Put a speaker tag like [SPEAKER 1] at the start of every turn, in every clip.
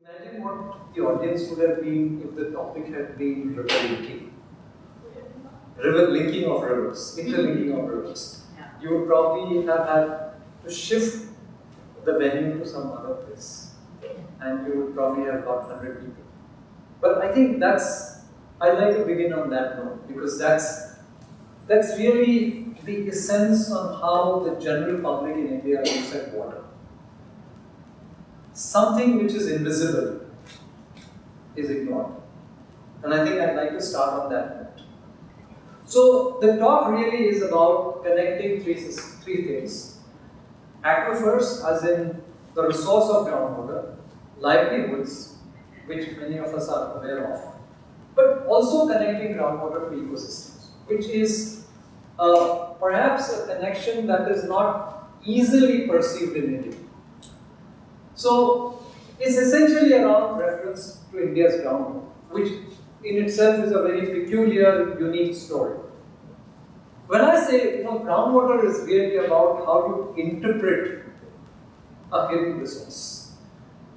[SPEAKER 1] Imagine what the audience would have been if the topic had been river linking. River linking of rivers, interlinking of rivers. You would probably have had to shift the venue to some other place. And you would probably have got 100 people. But I think I'd like to begin on that note, because that's really the essence on how the general public in India looks at water. Something which is invisible is ignored. And I think I'd like to start on that note. So the talk really is about connecting three things. Aquifers, as in the resource of groundwater, livelihoods, which many of us are aware of, but also connecting groundwater to ecosystems, which is perhaps a connection that is not easily perceived in India. So it's essentially around reference to India's groundwater, which in itself is a very peculiar, unique story. When I say, groundwater is really about how you interpret a hidden resource.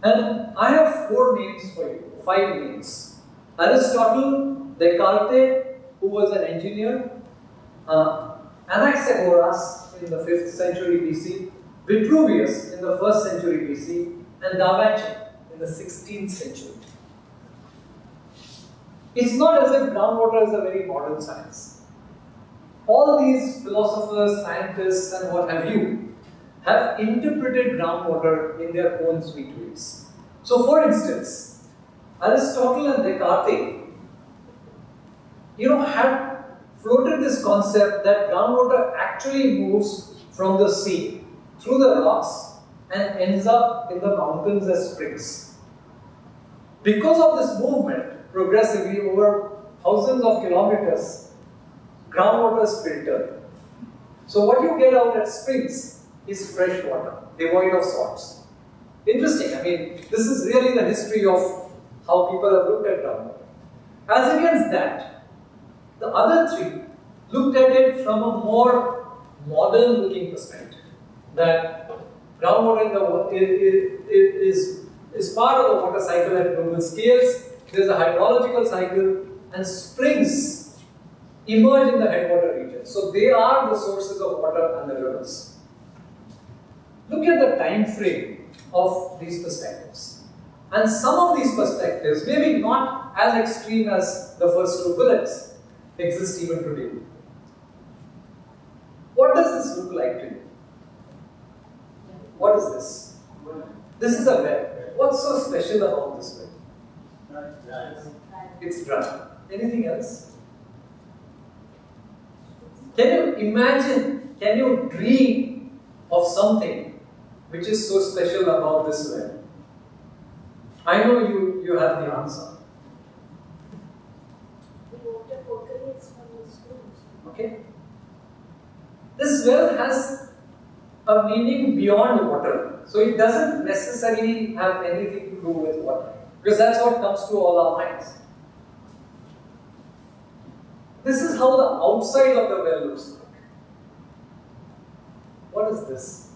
[SPEAKER 1] And I have 4 names for you, 5 names. Aristotle, Descartes, who was an engineer, Anaxagoras in the 5th century BC, Vitruvius in the 1st century BC, and Da Vinci in the 16th century. It's not as if groundwater is a very modern science. All these philosophers, scientists, and what have you have interpreted groundwater in their own sweet ways. So, for instance, Aristotle and Descartes, had floated this concept that groundwater actually moves from the sea through the rocks and ends up in the mountains as springs. Because of this movement, progressively over thousands of kilometers, groundwater is filtered. So what you get out at springs is fresh water, devoid of salts. Interesting, this is really the history of how people have looked at groundwater. As against that, the other 3 looked at it from a more modern looking perspective, that groundwater is part of the water cycle at global scales. There is a hydrological cycle, and springs emerge in the headwater region. So they are the sources of water and the rivers. Look at the time frame of these perspectives. And some of these perspectives, maybe not as extreme as the first 2 bullets, exist even today. What does this look like to you? What is this? This is a well. What's so special about this well? It's dry. Anything else? Can you imagine, can you dream of something which is so special about this well? I know you have the answer.
[SPEAKER 2] The water percolates from the stones.
[SPEAKER 1] Okay. This well has a meaning beyond water. So it doesn't necessarily have anything to do with water, because that's what comes to all our minds. This is how the outside of the well looks like. What is this?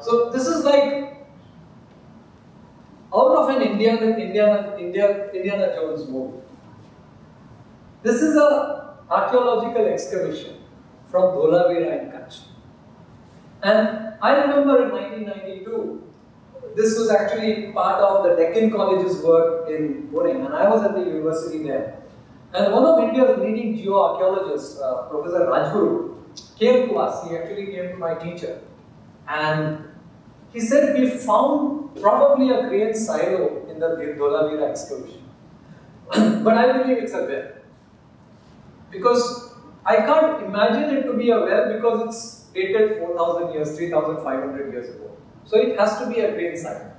[SPEAKER 1] So this is like out of an Indiana Jones movie. This is an archaeological excavation from Dholavira in Kutch. And I remember in 1992, this was actually part of the Deccan College's work in Pune, and I was at the university there. And one of India's leading geoarchaeologists, Professor Rajguru, came to us. He actually came to my teacher. And he said, we found probably a grain silo in the Dholavira excavation. But I believe it's a well. Because I can't imagine it to be a well because it's dated 4,000 years, 3,500 years ago. So it has to be a grain silo.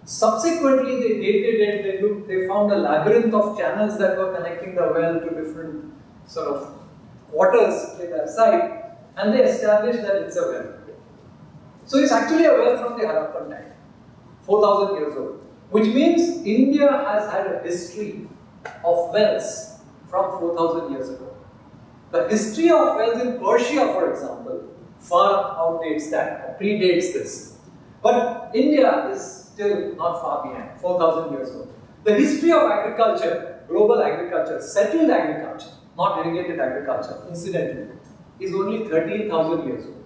[SPEAKER 1] Subsequently, they dated it, they found a labyrinth of channels that were connecting the well to different sort of quarters in that site, and they established that it's a well. So it's actually a well from the Harappan time, 4,000 years old, which means India has had a history of wells from 4,000 years ago. The history of wells in Persia, for example, far outdates that, predates this. But India is still not far behind, 4,000 years old. The history of agriculture, global agriculture, settled agriculture, not irrigated agriculture, incidentally, is only 13,000 years old.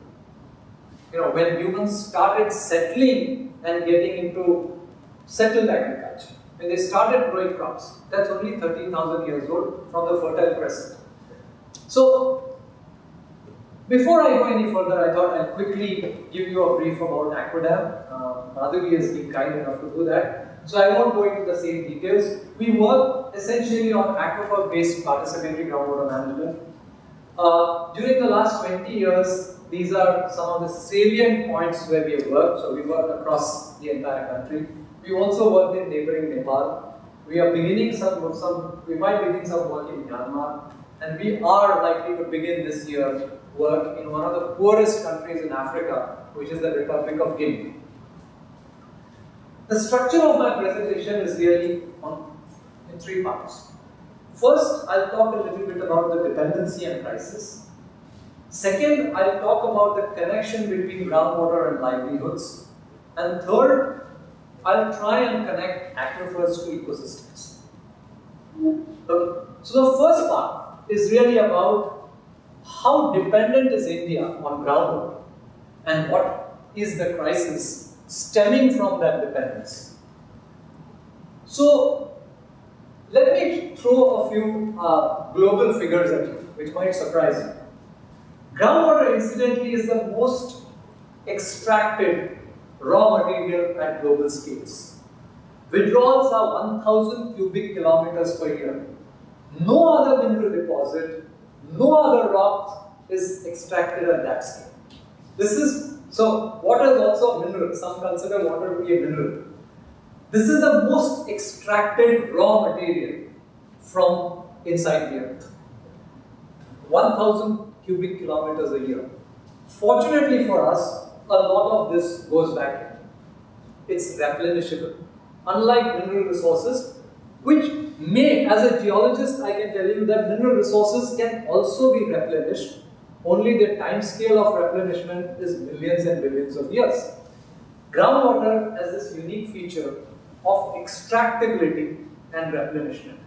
[SPEAKER 1] You know, when humans started settling and getting into settled agriculture, when they started growing crops, that's only 13,000 years old from the Fertile Crescent. So, before I go any further, I thought I'll quickly give you a brief about ACWADAM. Madhavi has been kind enough to do that. So I won't go into the same details. We work essentially on aquifer-based participatory groundwater management. During the last 20 years, these are some of the salient points where we have worked. So we work across the entire country. We also worked in neighboring Nepal. We are beginning we might begin some work in Myanmar. And we are likely to begin this year work in one of the poorest countries in Africa, which is the Republic of Guinea. The structure of my presentation is really in three parts. First, I'll talk a little bit about the dependency and crisis. Second, I'll talk about the connection between groundwater and livelihoods. And third, I'll try and connect aquifers to ecosystems. Okay. So the first part is really about how dependent is India on groundwater and what is the crisis stemming from that dependence. So, let me throw a few global figures at you, which might surprise you. Groundwater, incidentally, is the most extracted raw material at global scales. Withdrawals are 1,000 cubic kilometers per year. No other mineral deposit, no other rock is extracted at that scale. So water is also a mineral. Some consider water to be a mineral. This is the most extracted raw material from inside the earth. 1,000 cubic kilometers a year. Fortunately for us, a lot of this goes back in. It's replenishable. Unlike mineral resources, which may, as a geologist, I can tell you that mineral resources can also be replenished. Only the time scale of replenishment is millions and billions of years. Groundwater has this unique feature of extractability and replenishment.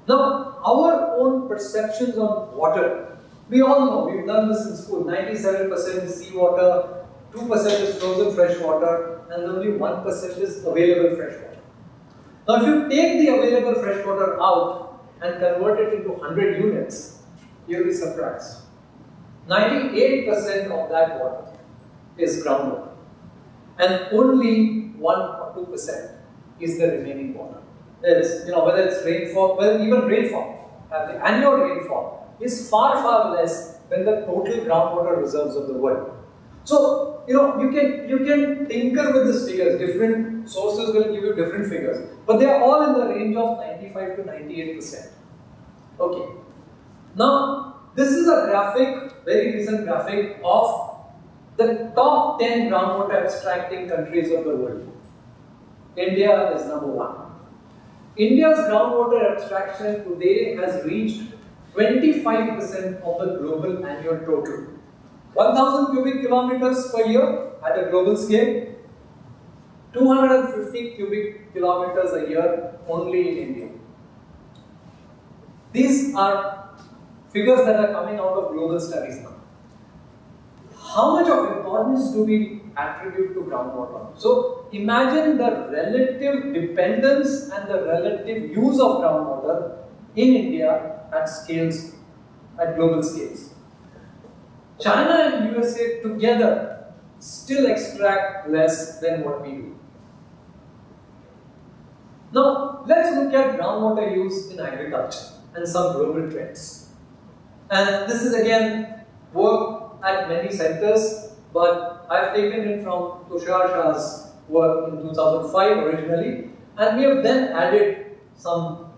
[SPEAKER 1] Now, our own perceptions on water, we all know, we've done this in school, 97% is seawater, 2% is frozen fresh water, and only 1% is available fresh water. Now, if you take the available fresh water out and convert it into 100 units, you'll be surprised. 98% of that water is groundwater, and only 1 or 2% is the remaining water. There is, whether it's rainfall, well, even rainfall, the annual rainfall is far, far less than the total groundwater reserves of the world. So, you can tinker with these figures. Different sources will give you different figures, but they are all in the range of 95 to 98%. Okay. Now, this is a graphic, very recent graphic of the top 10 groundwater extracting countries of the world. India is number 1. India's groundwater extraction today has reached 25% of the global annual total. 1,000 cubic kilometers per year at a global scale, 250 cubic kilometers a year only in India. These are figures that are coming out of global studies now. How much of importance do we attribute to groundwater? So imagine the relative dependence and the relative use of groundwater in India at global scales. China and USA together still extract less than what we do. Now, let's look at groundwater use in agriculture and some global trends. And this is again work at many centers, but I've taken it from Tushar Shah's work in 2005 originally, and we have then added some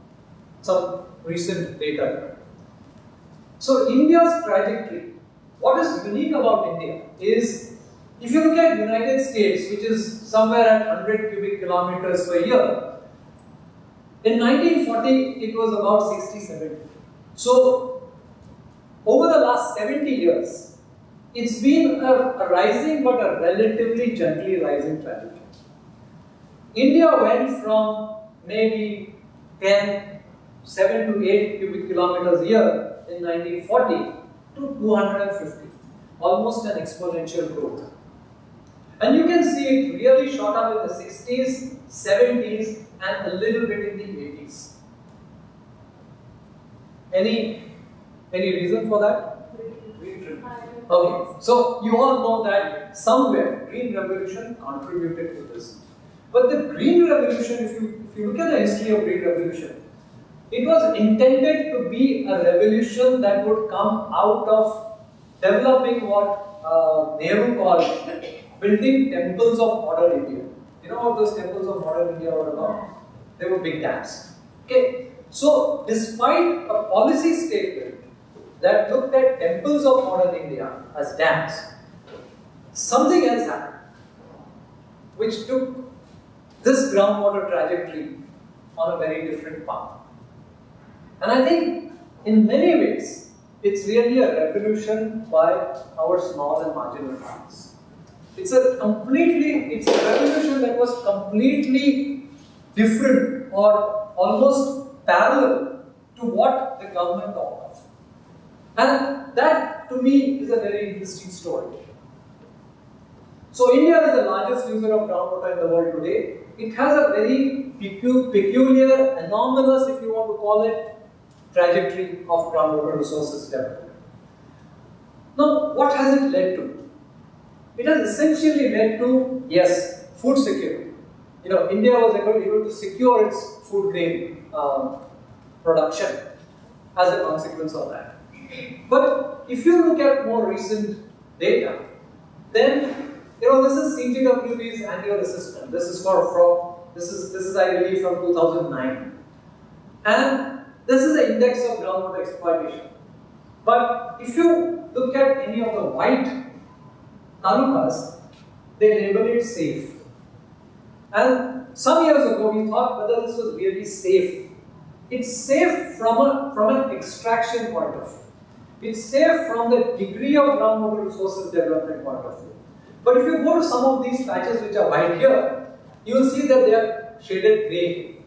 [SPEAKER 1] recent data. So India's trajectory, what is unique about India is, if you look at United States, which is somewhere at 100 cubic kilometers per year, in 1940 it was about 60-70. So over the last 70 years, it's been a rising but a relatively gently rising trajectory. India went from maybe 7 to 8 cubic kilometers a year in 1940 to 250, almost an exponential growth. And you can see it really shot up in the 60s, 70s, and a little bit in the 80s. Any reason for that? Okay, so you all know that somewhere Green Revolution contributed to this. But the Green Revolution, if you look at the history of Green Revolution, it was intended to be a revolution that would come out of developing what Nehru called building temples of modern India. You know what those temples of modern India were about? They were big dams. Okay, so despite a policy statement that looked at temples of modern India as dams, something else happened, which took this groundwater trajectory on a very different path. And I think in many ways, it's really a revolution by our small and marginal farmers. It's a revolution that was completely different or almost parallel to what the government thought of. And that to me is a very interesting story. So India is the largest user of groundwater in the world today. It has a very peculiar, anomalous, if you want to call it, trajectory of groundwater resources development. Now, what has it led to? It has essentially led to, yes, food security. You know, India was able to secure its food grain production as a consequence of that. But if you look at more recent data, then this is CGWB's annual assessment. This is this is I believe from 2009, and this is the index of groundwater exploitation. But if you look at any of the white talukas, they label it safe. And some years ago, we thought whether this was really safe. It's safe from an extraction point of view. It's safe from the degree of groundwater resources development point of view. But if you go to some of these patches which are white here, you will see that they are shaded grey.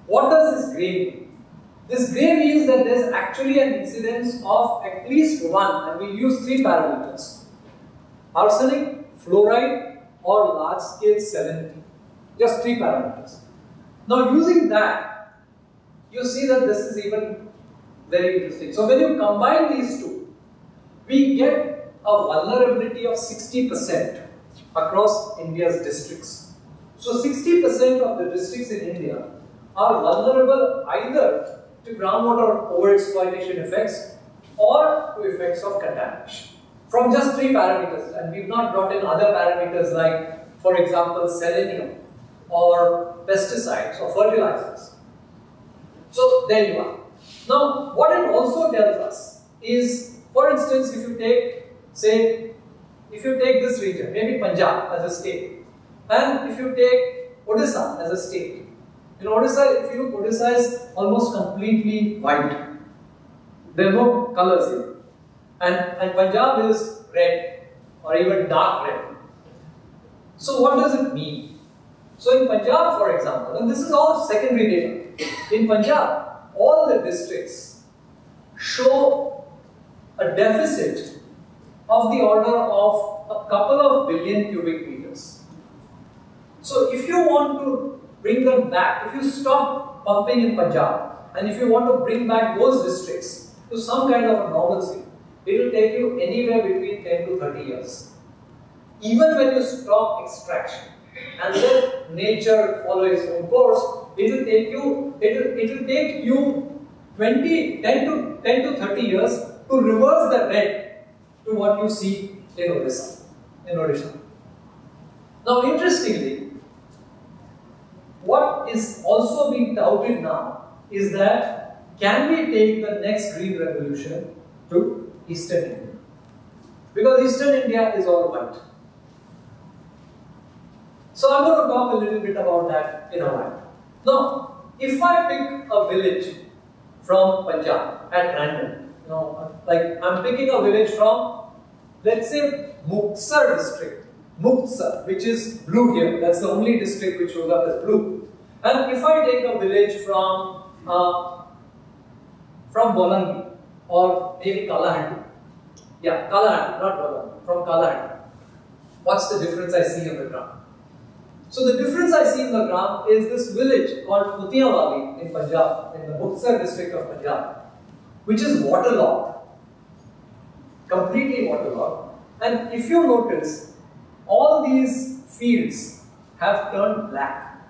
[SPEAKER 1] What does this grey mean? This grey means that there is actually an incidence of at least one, and we use 3 parameters: arsenic, fluoride, or large scale salinity. Just 3 parameters. Now, using that, you see that this is even very interesting. So, when you combine these two, we get a vulnerability of 60% across India's districts. So 60% of the districts in India are vulnerable either to groundwater overexploitation effects or to effects of contamination. From just 3 parameters, and we've not brought in other parameters like, for example, selenium or pesticides or fertilizers. So there you are. Now, what it also tells us is, for instance, if you take this region, maybe Punjab as a state, and if you take Odisha as a state. In Odisha, if you look, Odisha is almost completely white. There are no colors here. And Punjab is red or even dark red. So what does it mean? So in Punjab, for example, and this is all secondary data, in Punjab, all the districts show a deficit of the order of a couple of billion cubic meters. So if you want to bring them back, if you stop pumping in Punjab, and if you want to bring back those districts to some kind of a normalcy, it will take you anywhere between 10 to 30 years. Even when you stop extraction and let nature follow its own course, it will take you 10 to 30 years to reverse the trend to what you see in Odisha. Now, interestingly, what is also being touted now is that can we take the next green revolution to Eastern India? Because Eastern India is all white. So I'm going to talk a little bit about that in a while. Now, if I pick a village from Punjab at random, like I'm picking a village from let's say Muktsar district, Muktsar, which is blue here, that's the only district which shows up as blue. And if I take a village from Bolangi or maybe Kalahandi, yeah, Kalahandi, not Bolangi, from Kalahandi, what's the difference I see on the ground? So the difference I see on the ground is this village called Mutiawali in Punjab, in the Muktsar district of Punjab, which is waterlogged, completely waterlogged. And if you notice, all these fields have turned black.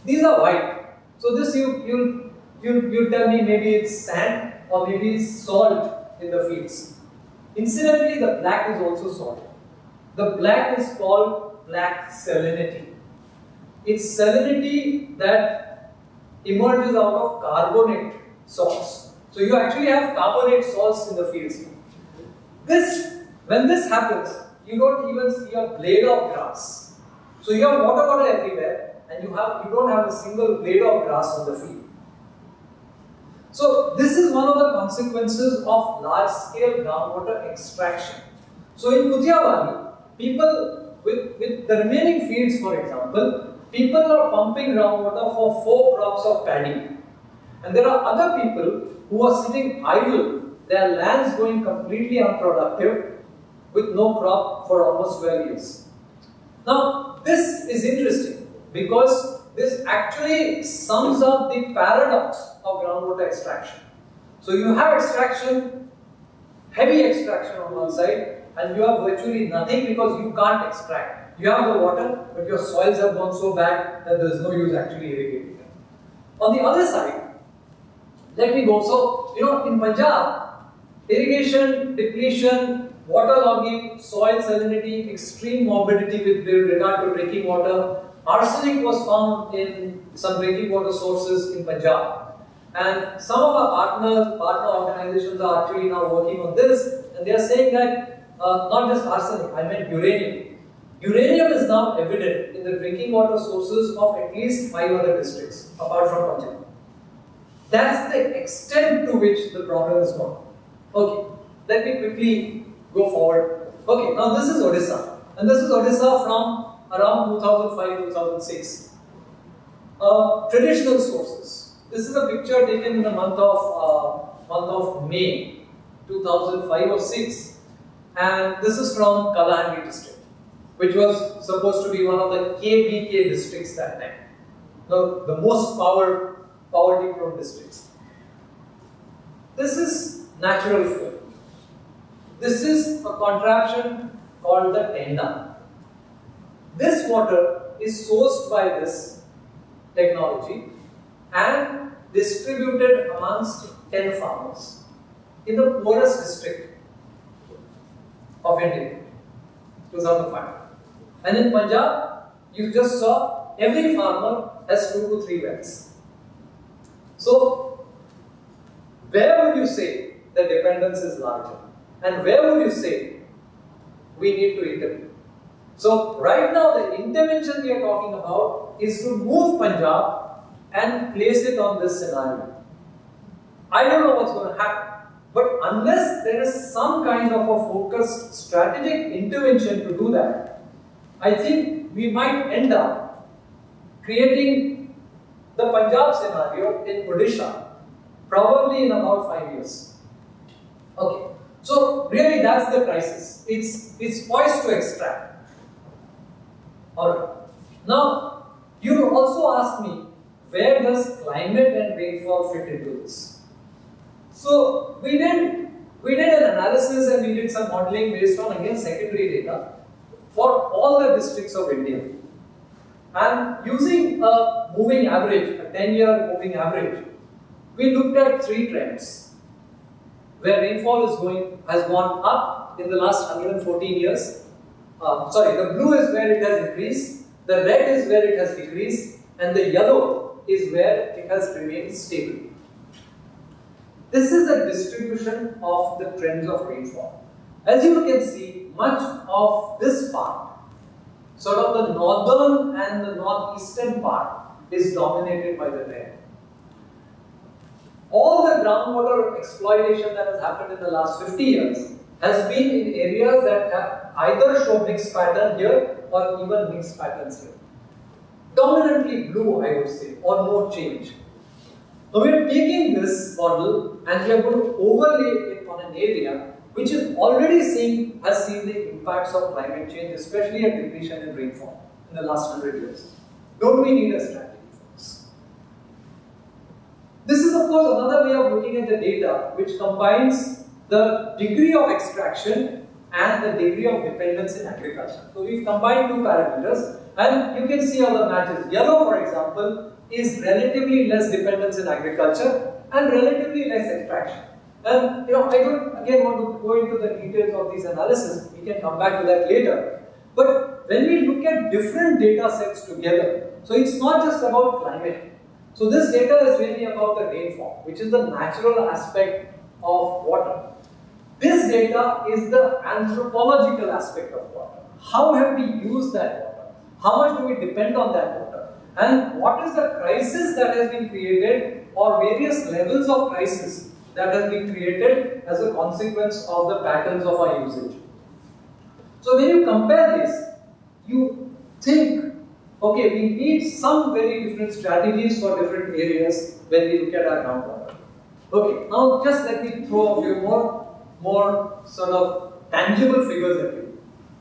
[SPEAKER 1] These are white. So this you tell me maybe it's sand or maybe it's salt in the fields. Incidentally, the black is also salt. The black is called black salinity. It's salinity that emerges out of carbonate salts. So you actually have carbonate salts in the fields. When this happens, you don't even see a blade of grass. So you have water everywhere, and you don't have a single blade of grass on the field. So this is one of the consequences of large-scale groundwater extraction. So in Putiawali, people with the remaining fields, for example, people are pumping groundwater for 4 crops of paddy. And there are other people who are sitting idle, their lands going completely unproductive with no crop for almost 12 years. Now, this is interesting because this actually sums up the paradox of groundwater extraction. So you have extraction, heavy extraction on one side, and you have virtually nothing because you can't extract. You have the water, but your soils have gone so bad that there is no use actually irrigating them. On the other side, let me go. So, in Punjab, irrigation, depletion, waterlogging, soil salinity, extreme morbidity with regard to drinking water. Arsenic was found in some drinking water sources in Punjab. And some of our partner organizations are actually now working on this, and they are saying that not just arsenic, I meant uranium. Uranium is now evident in the drinking water sources of at least 5 other districts, apart from Punjab. That's the extent to which the problem is gone. Okay, let me quickly go forward. Okay, now this is Odisha, and this is Odisha from around 2005-2006. Traditional sources. This is a picture taken in the month of May 2005 or 6, and this is from Kalahandi district, which was supposed to be one of the KBK districts that time, the most poverty-prone districts. This is natural flow. This is a contraption called the tenda. This water is sourced by this technology and distributed amongst 10 farmers in the poorest district of India, 2005. And in Punjab, you just saw every farmer has 2 to 3 wells. So, where would you say the dependence is larger? And where would you say we need to intervene? So, right now the intervention we are talking about is to move Punjab and place it on this scenario. I don't know what's going to happen, but unless there is some kind of a focused strategic intervention to do that, I think we might end up creating the Punjab scenario in Odisha probably in about 5 years. Okay, so really that's the crisis. It's poised to extract. Alright. Now, you also asked me, where does climate and rainfall fit into this? So we did an analysis and we did some modeling based on again secondary data for all the districts of India. And using a moving average, a 10-year moving average, we looked at 3 trends where rainfall has gone up in the last 114 years. The blue is where it has increased, the red is where it has decreased, and the yellow is where it has remained stable. This is the distribution of the trends of rainfall. As you can see, much of this part, sort of the northern and the northeastern part, is dominated by the red. All the groundwater exploitation that has happened in the last 50 years has been in areas that either show mixed pattern here or even mixed patterns here. Dominantly blue, I would say, or no change. Now we are taking this model and we are going to overlay it on an area which is already has seen the impacts of climate change, especially a depletion in rainfall in the last 100 years. Don't we need a strategy for this? This is of course another way of looking at the data which combines the degree of extraction and the degree of dependence in agriculture. So we've combined two parameters and you can see how the matches. Yellow, for example, is relatively less dependence in agriculture and relatively less extraction. And I don't again want to go into the details of these analysis, we can come back to that later. But when we look at different data sets together, so it's not just about climate. So this data is really about the rainfall, which is the natural aspect of water. This data is the anthropological aspect of water. How have we used that water? How much do we depend on that water? And what is the crisis that has been created or various levels of crisis that has been created as a consequence of the patterns of our usage? So when you compare this, you think, okay, we need some very different strategies for different areas when we look at our groundwater. Okay, now just let me throw a few more sort of tangible figures at you.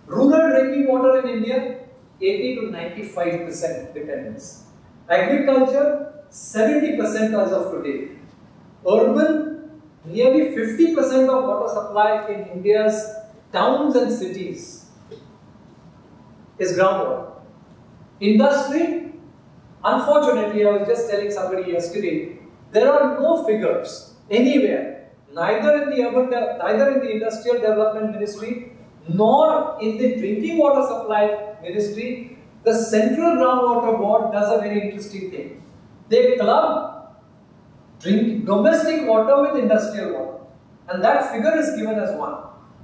[SPEAKER 1] Rural drinking water in India, 80 to 95% dependence. Agriculture, 70% as of today. Urban, nearly 50% of water supply in India's towns and cities is groundwater. Industry, unfortunately, I was just telling somebody yesterday, there are no figures anywhere, neither in the Industrial Development Ministry nor in the Drinking Water Supply Ministry. The Central Groundwater Board does a very interesting thing. They club domestic water with industrial water, and that figure is given as 1.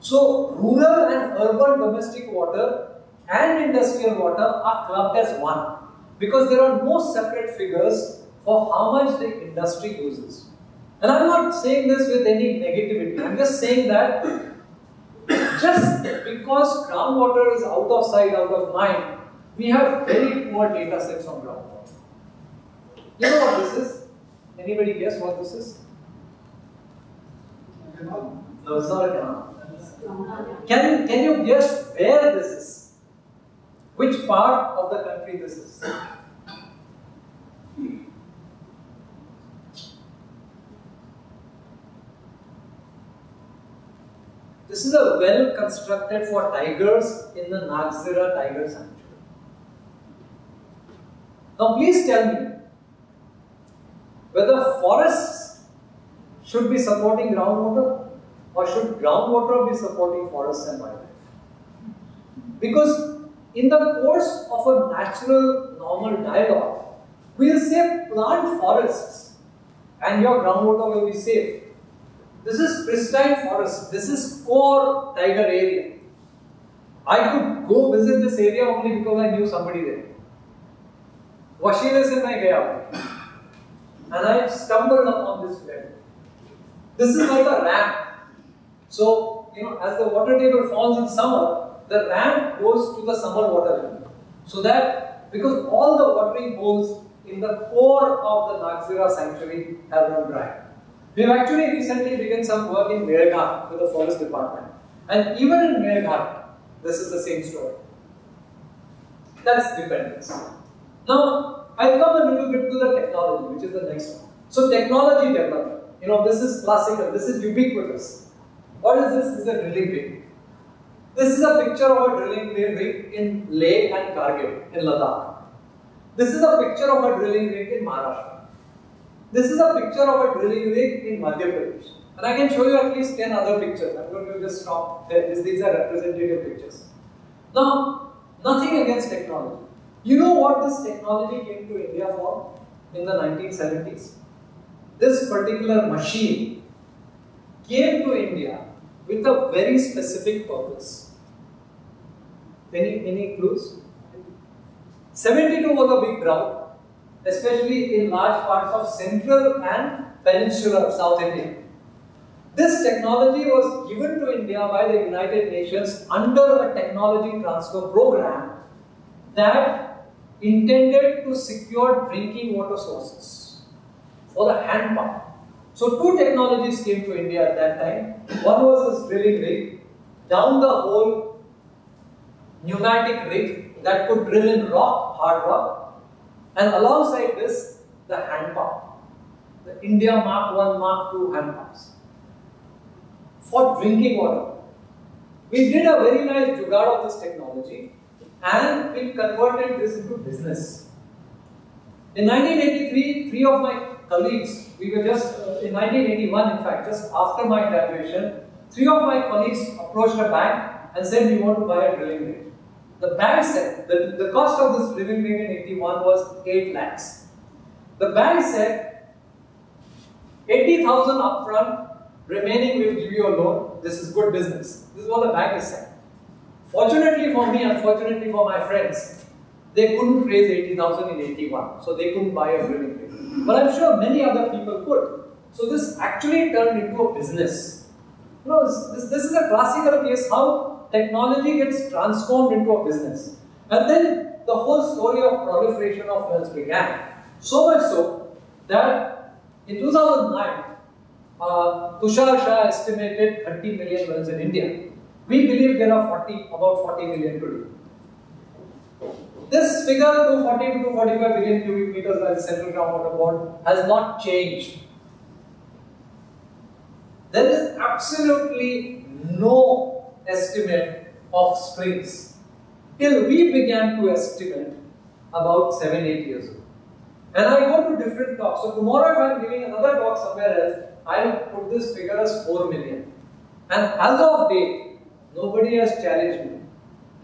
[SPEAKER 1] So rural and urban domestic water and industrial water are clubbed as 1 because there are no separate figures for how much the industry uses. And I'm not saying this with any negativity, I'm just saying that just because groundwater is out of sight, out of mind, we have very poor data sets on groundwater. You know what this is? Anybody guess what this is? No, it's not a canal. Can you guess where this is? Which part of the country this is? This is a well constructed for tigers in the Nagzira Tiger Sanctuary. Now please tell me whether forests should be supporting groundwater or should groundwater be supporting forests and wildlife? Because in the course of a natural, normal dialogue, we will say plant forests and your groundwater will be safe. This is pristine forest. This is core tiger area. I could go visit this area only because I knew somebody there. Washile se main gaya and I stumbled upon this well. This is like a ramp. So, as the water table falls in summer, the ramp goes to the summer water level. So that, because all the watering holes in the core of the Nagzira sanctuary have run dry. We have actually recently begun some work in Melghat with the forest department. And even in Melghat, this is the same story. That's dependence. Now, I'll come a little bit to the technology, which is the next one. So, technology development. This is classical, this is ubiquitous. What is this? This is a drilling rig. This is a picture of a drilling rig in Leh and Kargil in Ladakh. This is a picture of a drilling rig in Maharashtra. This is a picture of a drilling rig in Madhya Pradesh. And I can show you at least 10 other pictures. I'm going to just stop there. These are representative pictures. Now, nothing against technology. You know what this technology came to India for in the 1970s? This particular machine came to India with a very specific purpose. Any clues? 72 was a big drought, especially in large parts of central and peninsular South India. This technology was given to India by the United Nations under a technology transfer program that intended to secure drinking water sources for the hand pump. So two technologies came to India at that time. One was this drilling rig, down the hole pneumatic rig that could drill in rock, hard rock, and alongside this, the hand pump, the India Mark 1, Mark 2 hand pumps for drinking water. We did a very nice jugaad of this technology and we converted this into business. In 1983, three of my colleagues, we were just, in 1981 in fact, just after my graduation, three of my colleagues approached a bank and said we want to buy a drilling rig. The bank said, the cost of this drilling rig in 81 was 8 lakhs. The bank said, 80,000 upfront, remaining will give you a loan. This is good business. This is what the bank is saying. Fortunately for me, unfortunately for my friends, they couldn't raise 80,000 in 81, so they couldn't buy a drilling rig. But I'm sure many other people could. So this actually turned into a business. You know, this is a classical case how technology gets transformed into a business. And then the whole story of proliferation of wells began. So much so that in 2009, Tushar Shah estimated 30 million wells in India. We believe there are about 40 million today. This figure, 240 to 245 billion cubic meters by the Central Groundwater Board, has not changed. There is absolutely no estimate of springs till we began to estimate about 7-8 years ago. And I go to different talks. So tomorrow if I am giving another talk somewhere else, I will put this figure as 4 million. And as of date, nobody has challenged me.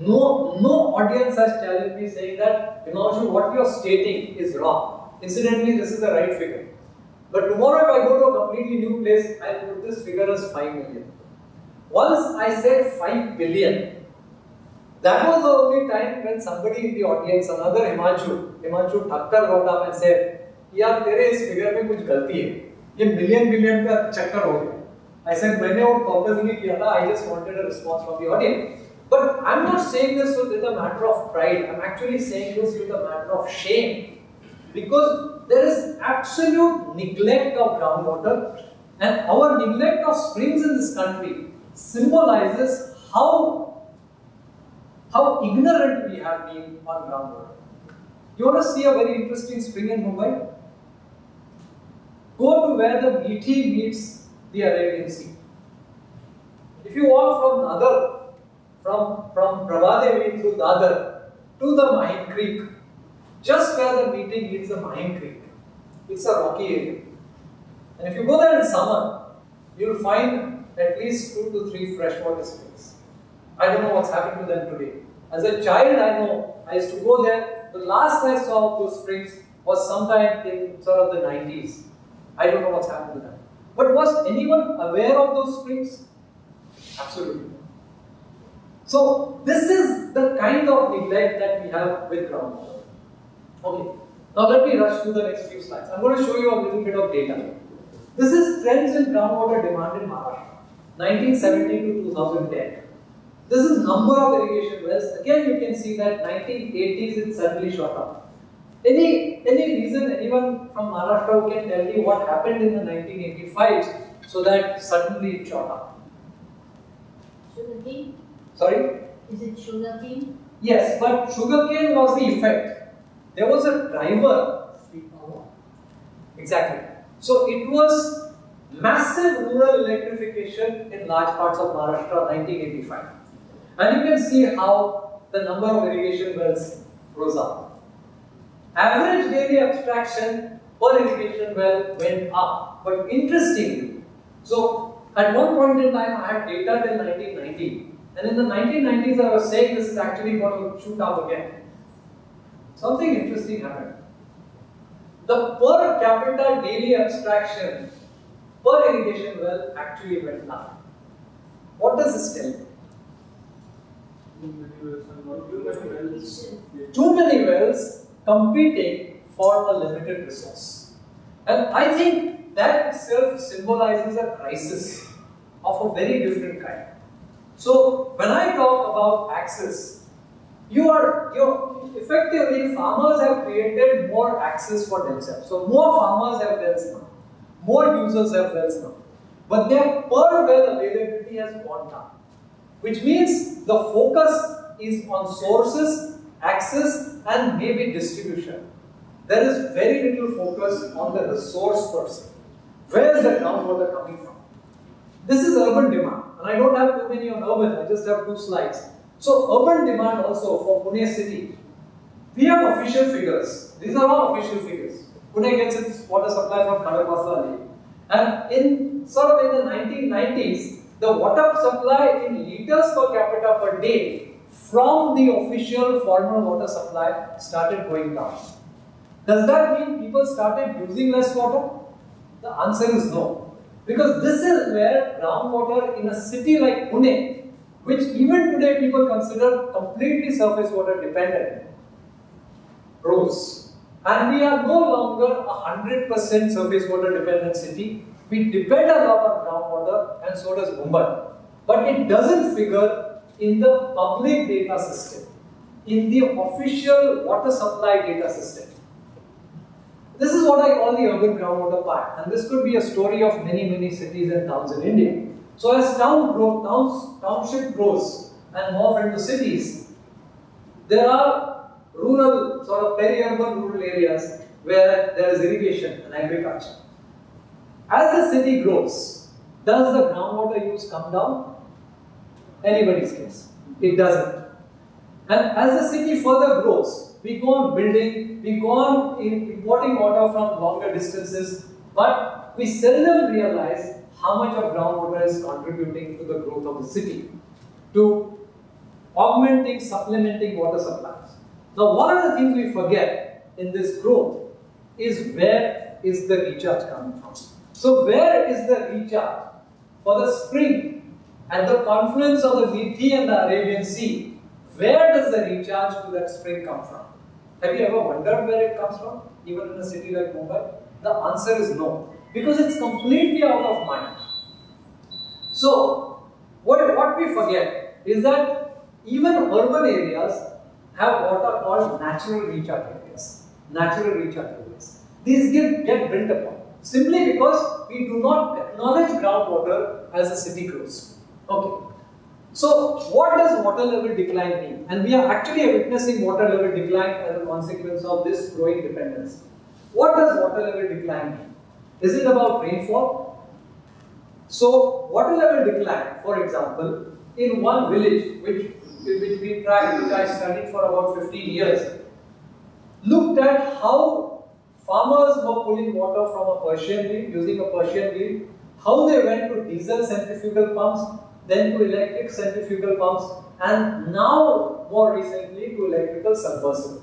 [SPEAKER 1] No audience has challenged me saying that, Himanshu, what you are stating is wrong. Incidentally, this is the right figure. But tomorrow if I go to a completely new place, I will put this figure as 5 million. Once I said 5 billion, that was the only time when somebody in the audience, another Himanshu Thakkar got up and said, यार तेरे इस figure में कुछ गलती है, ये million का चक्कर हो गया. I said, मैंने वो purpose नहीं किया था, I just wanted a response from the audience. But I'm not saying this with a matter of pride, I'm actually saying this with a matter of shame. Because there is absolute neglect of groundwater, and our neglect of springs in this country symbolizes how ignorant we have been on groundwater. You want to see a very interesting spring in Mumbai? Go to where the Meethi meets the Arabian Sea. If you walk from Dadar, from Prabhadevi through Dadar to the Mahim Creek, just where the meeting meets the Mahim Creek, it's a rocky area. And if you go there in summer, you'll find at least 2 to 3 freshwater springs. I don't know what's happened to them today. As a child, I know, I used to go there. The last I saw of those springs was sometime in sort of the 90s. I don't know what's happened to them. But was anyone aware of those springs? Absolutely not. So, this is the kind of neglect that we have with groundwater. Okay, now let me rush to the next few slides. I'm going to show you a little bit of data. This is trends in groundwater demand in Maharashtra, 1970 to 2010. This is number of irrigation wells. Again, you can see that 1980s it suddenly shot up. Any reason anyone from Maharashtra who can tell me what happened in the 1985s so that suddenly it shot up?
[SPEAKER 2] Sugarcane?
[SPEAKER 1] Sorry?
[SPEAKER 2] Is it sugarcane?
[SPEAKER 1] Yes, but sugarcane was the effect. There was a driver. Exactly. So it was massive rural electrification in large parts of Maharashtra 1985. And you can see how the number of irrigation wells rose up. Average daily abstraction per irrigation well went up. But interestingly, so at one point in time I had data till 1990. And in the 1990s I was saying this is actually going to shoot up again. Something interesting happened. The per capita daily abstraction per irrigation well actually went up. What does this tell you? Too many wells competing for a limited resource. And I think that itself symbolizes a crisis of a very different kind. So when I talk about access, effectively farmers have created more access for themselves. So more farmers have wells now, more users have wells now, but their per well availability has gone down, which means the focus is on sources, access, and maybe distribution. There is very little focus on the resource per se. Where is the groundwater coming from? This is urban demand, and I don't have too many on urban, I just have 2 slides. So urban demand also for Pune city, we have official figures. These are all official figures. Pune gets its water supply from Kadapasa Lake. And in the 1990s, the water supply in liters per capita per day from the official formal water supply started going down. Does that mean people started using less water? The answer is no. Because this is where groundwater in a city like Pune, which even today people consider completely surface water dependent, rose. And we are no longer a 100% surface water dependent city. We depend a lot on groundwater, and so does Mumbai. But it doesn't figure in the public data system, in the official water supply data system. This is what I call the urban groundwater pie, and this could be a story of many cities and towns in India. So as township grows and morph into cities, there are rural, sort of peri-urban rural areas where there is irrigation and agriculture. As the city grows, does the groundwater use come down? Anybody's guess. It doesn't. And as the city further grows, we go on building, we go on importing water from longer distances, but we seldom realize how much of groundwater is contributing to the growth of the city, to augmenting, supplementing water supplies. Now, one of the things we forget in this growth is where is the recharge coming from. So, where is the recharge for the spring at the confluence of the Mithi and the Arabian Sea? Where does the recharge to that spring come from? Have you ever wondered where it comes from, even in a city like Mumbai? The answer is no, because it's completely out of mind. So, what we forget is that even urban areas have what are called natural recharge areas. Natural recharge areas. These get built upon simply because we do not acknowledge groundwater as the city grows. Okay. So, what does water level decline mean? And we are actually witnessing water level decline as a consequence of this growing dependence. What does water level decline mean? Is it about rainfall? So, water level decline, for example, in one village which we tried, which I studied for about 15 years, looked at how farmers were pulling water from a Persian wheel, using a Persian wheel, how they went to diesel centrifugal pumps, then to electric centrifugal pumps, and now more recently to electrical submersible.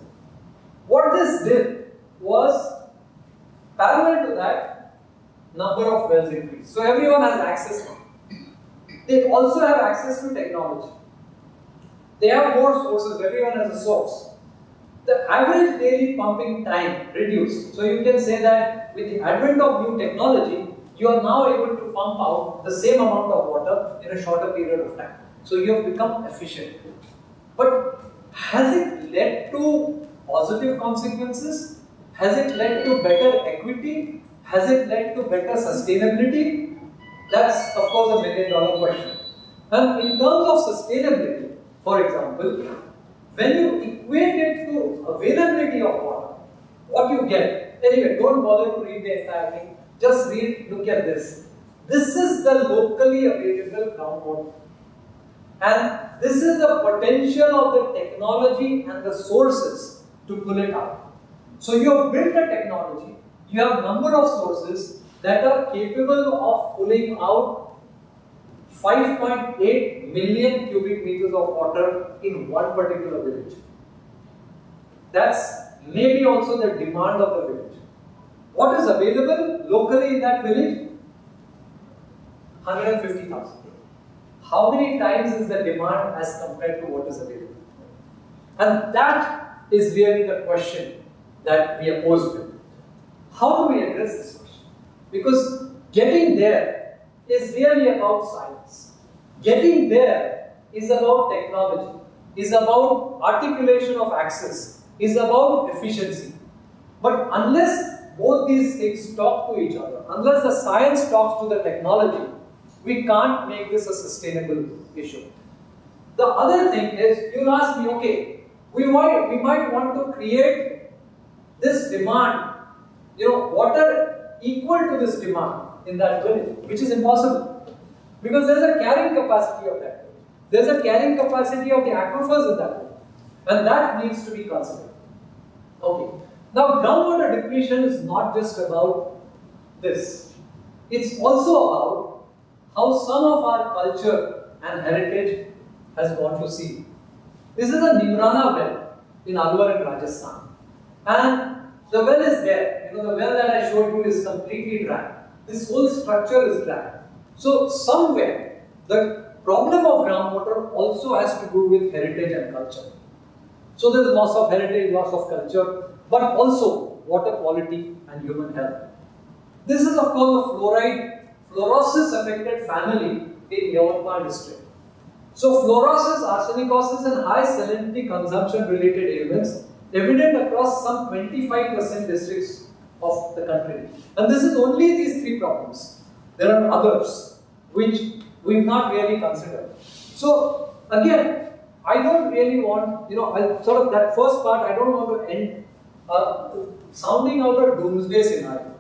[SPEAKER 1] What this did was, parallel to that, number of wells increased. So everyone has access now. They also have access to technology. They have more sources, everyone has a source. The average daily pumping time reduced. So you can say that with the advent of new technology, you are now able to pump out the same amount of water in a shorter period of time. So you have become efficient. But has it led to positive consequences? Has it led to better equity? Has it led to better sustainability? That's of course a $1 million question. And in terms of sustainability, for example, when you equate it to availability of water, what you get, anyway, don't bother to read the entire thing. Just look at this. This is the locally available groundwater. And this is the potential of the technology and the sources to pull it out. So you have built a technology, you have a number of sources that are capable of pulling out 5.8 million cubic meters of water in one particular village. That's maybe also the demand of the village. What is available locally in that village? 150,000. How many times is the demand as compared to what is available? And that is really the question that we are posed with. How do we address this question? Because getting there is really about science. Getting there is about technology, is about articulation of access, is about efficiency. But unless both these things talk to each other, unless the science talks to the technology, we can't make this a sustainable issue. The other thing is, you'll ask me, okay, we might want to create this demand, water equal to this demand in that village, which is impossible. Because there's a carrying capacity of that. There's a carrying capacity of the aquifers in that village. And that needs to be considered. Okay. Now, groundwater depletion is not just about this. It's also about how some of our culture and heritage has gone to seed. This is a Nimrana well in Alwar in Rajasthan. And the well is there. The well that I showed you is completely dry. This whole structure is dry. So, somewhere, the problem of groundwater also has to do with heritage and culture. So, there is loss of heritage, loss of culture, but also water quality and human health. This is, of course, a fluorosis affected family in Yavatmal district. So, fluorosis, arsenicosis, and high salinity consumption related ailments evident across some 25% districts of the country. And this is only these three problems. There are others which we've not really considered. So, again, I don't really want, that first part, I don't want to end sounding out a doomsday scenario.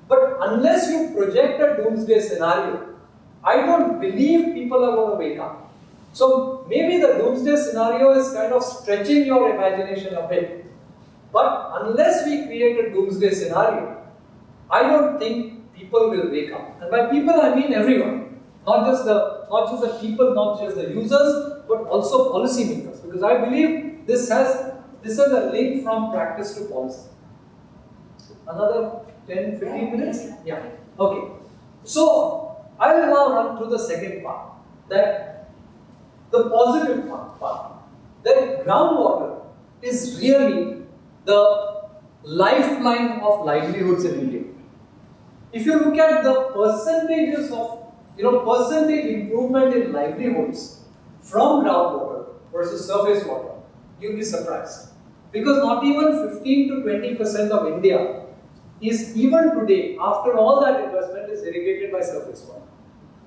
[SPEAKER 1] But unless you project a doomsday scenario, I don't believe people are going to wake up. So maybe the doomsday scenario is kind of stretching your imagination a bit. But unless we create a doomsday scenario, I don't think people will wake up. And by people I mean everyone. Not just the people, not just the users, but also policymakers. Because I believe this is a link from practice to policy. Another 10, 15 minutes? Yeah. Okay. So, I will now run through the second part. That the positive part. That groundwater is really the lifeline of livelihoods in India. If you look at the percentages of, percentage improvement in livelihoods from groundwater versus surface water, you'll be surprised. Because not even 15 to 20% of India is even today, after all that investment, is irrigated by surface water.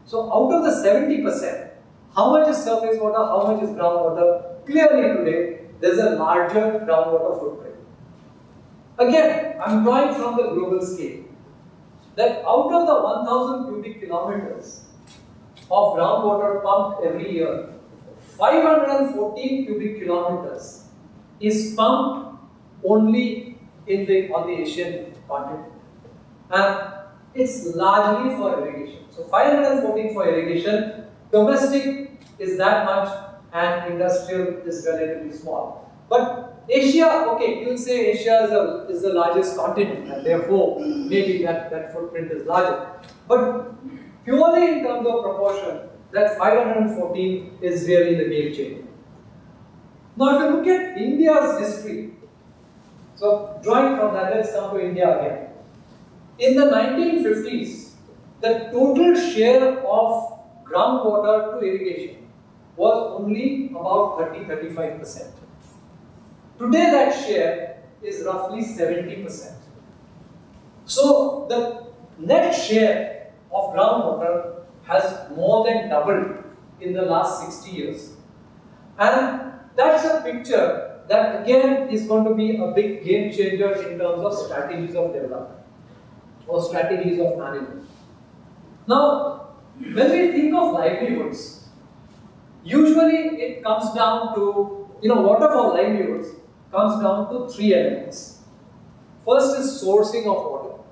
[SPEAKER 1] So out of the 70%, how much is surface water, how much is groundwater? Clearly today, there's a larger groundwater footprint. Again, I'm drawing from the global scale. That out of the 1,000 cubic kilometers of groundwater pumped every year, 514 cubic kilometers is pumped only on the Asian continent. And it's largely for irrigation. So 514 for irrigation, domestic is that much, and industrial is relatively small. But Asia, okay, you'll say Asia is the largest continent, and therefore maybe that footprint is larger. But purely in terms of proportion, that 514 is really the game changer. Now, if you look at India's history, so drawing from that, let's come to India again. In the 1950s, the total share of groundwater to irrigation was only about 30-35%. Today, that share is roughly 70%. So, the net share of groundwater has more than doubled in the last 60 years. And that's a picture that again is going to be a big game changer in terms of strategies of development or strategies of management. Now, when we think of livelihoods, usually it comes down to, water for livelihoods comes down to three elements. First is sourcing of water.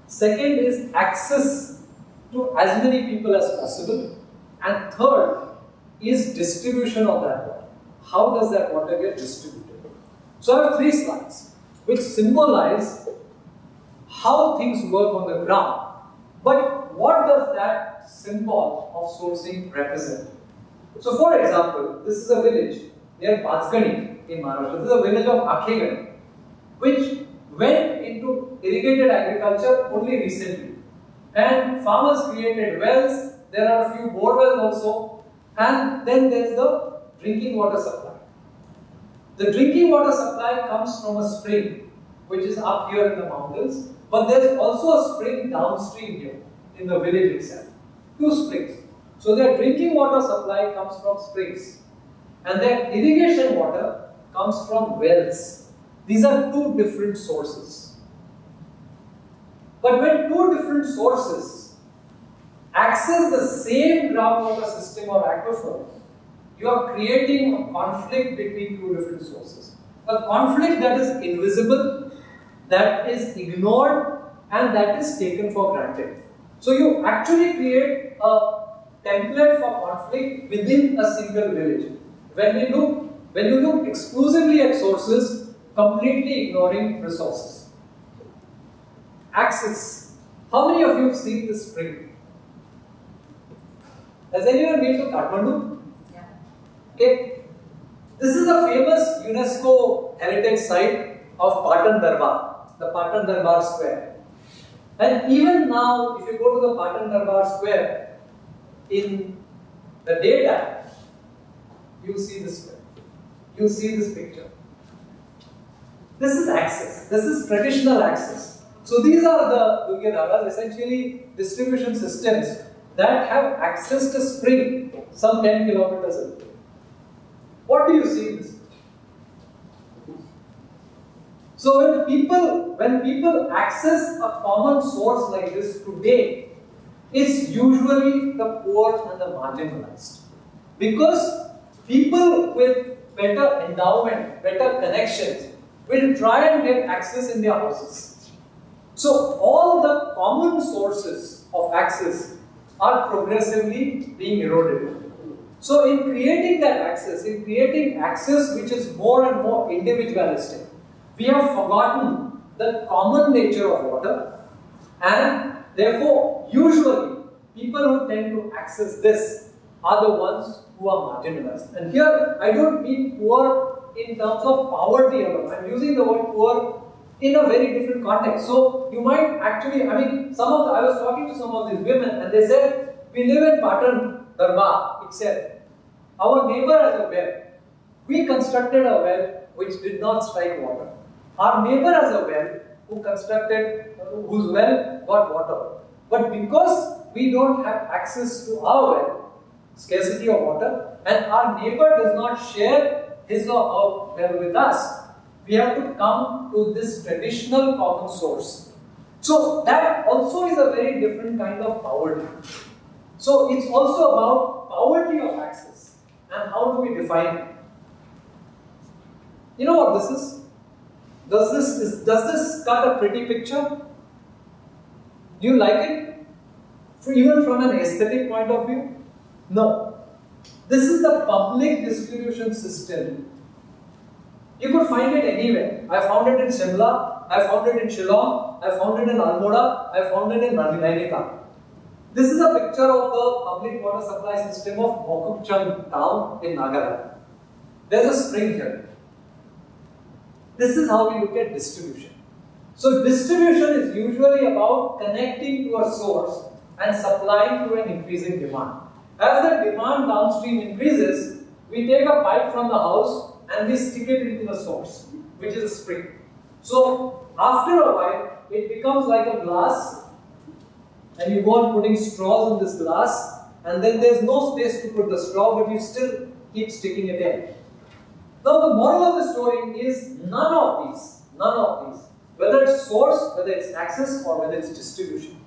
[SPEAKER 1] Second is access to as many people as possible. And third is distribution of that water. How does that water get distributed? So I have three slides which symbolize how things work on the ground. But what does that symbol of sourcing represent? So for example, this is a village near Patsgani in Maharashtra. This is a village of Akhegani, which went into irrigated agriculture only recently. And farmers created wells, there are a few bore wells also, and then there's the drinking water supply. The drinking water supply comes from a spring, which is up here in the mountains, but there's also a spring downstream here, in the village itself. 2 springs. So their drinking water supply comes from springs, and their irrigation water comes from wells. These are 2 different sources. But when 2 different sources access the same groundwater system or aquifer, you are creating a conflict between 2 different sources. A conflict that is invisible, that is ignored, and that is taken for granted. So you actually create a template for conflict within a single village. When you look exclusively at sources, completely ignoring resources. Access. How many of you have seen this spring? Has anyone been to Kathmandu?
[SPEAKER 2] Yeah.
[SPEAKER 1] Okay. This is a famous UNESCO heritage site of Patan Darbar, the Patan Darbar Square. And even now, if you go to the Patan Darbar Square, in the daytime, you see this square. You see this picture. This is access. This is traditional access. So these are the Durgadaras, essentially distribution systems that have access to spring some 10 kilometers away. What do you see in this picture? So when people access a common source like this today, it's usually the poor and the marginalized. Because people with better endowment, better connections, will try and get access in their houses. So all the common sources of access are progressively being eroded. So in creating that access, in creating access which is more and more individualistic, we have forgotten the common nature of water, and therefore usually people who tend to access this are the ones who are marginalized. And here I don't mean poor in terms of poverty alone. I'm using the word poor in a very different context. So you might actually, I was talking to some of these women and they said, we live in Patan Darbar itself. Our neighbor has a well. We constructed a well which did not strike water. Our neighbor has a well whose well got water. But because we don't have access to our well, scarcity of water, and our neighbor does not share his or her well with us, we have to come to this traditional common source. So that also is a very different kind of poverty. So it's also about poverty of access. And how do we define it? You know what this is? Does this cut a pretty picture? Do you like it? Even from an aesthetic point of view? No. This is the public distribution system. You could find it anywhere. I found it in Shimla, I found it in Shillong, I found it in Almora, I found it in Nainital. This is a picture of the public water supply system of Mokokchung town in Nagaland. There's a spring here. This is how we look at distribution. So distribution is usually about connecting to a source and supplying to an increasing demand. As the demand downstream increases, we take a pipe from the house and we stick it into the source, which is a spring. So after a while, it becomes like a glass, and you go on putting straws in this glass, and then there's no space to put the straw, but you still keep sticking it in. Now the moral of the story is none of these, whether it's source, whether it's access, or whether it's distribution,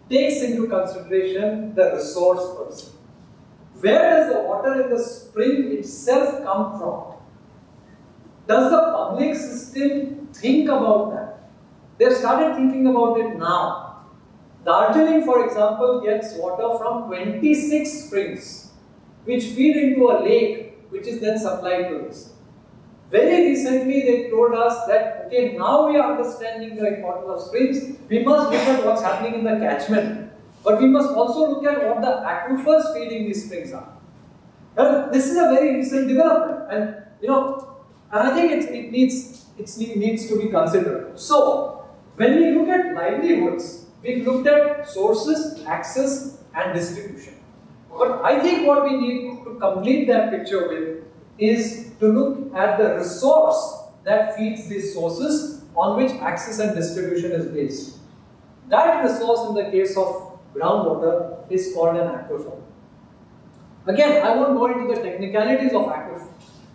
[SPEAKER 1] takes into consideration the resource person. Where does the water in the spring itself come from? Does the public system think about that? They've started thinking about it now. Darjeeling, for example, gets water from 26 springs, which feed into a lake, which is then supplied to us. Very recently, they told us that, okay, now we are understanding the importance of springs. We must look at what's happening in the catchment. But we must also look at what the aquifers feeding these springs are. And this is a very recent development, and I think it needs to be considered. So when we look at livelihoods, we've looked at sources, access, and distribution. But I think what we need to complete that picture with is to look at the resource that feeds these sources on which access and distribution is based. That resource in the case of groundwater is called an aquifer. Again, I won't go into the technicalities of aquifers.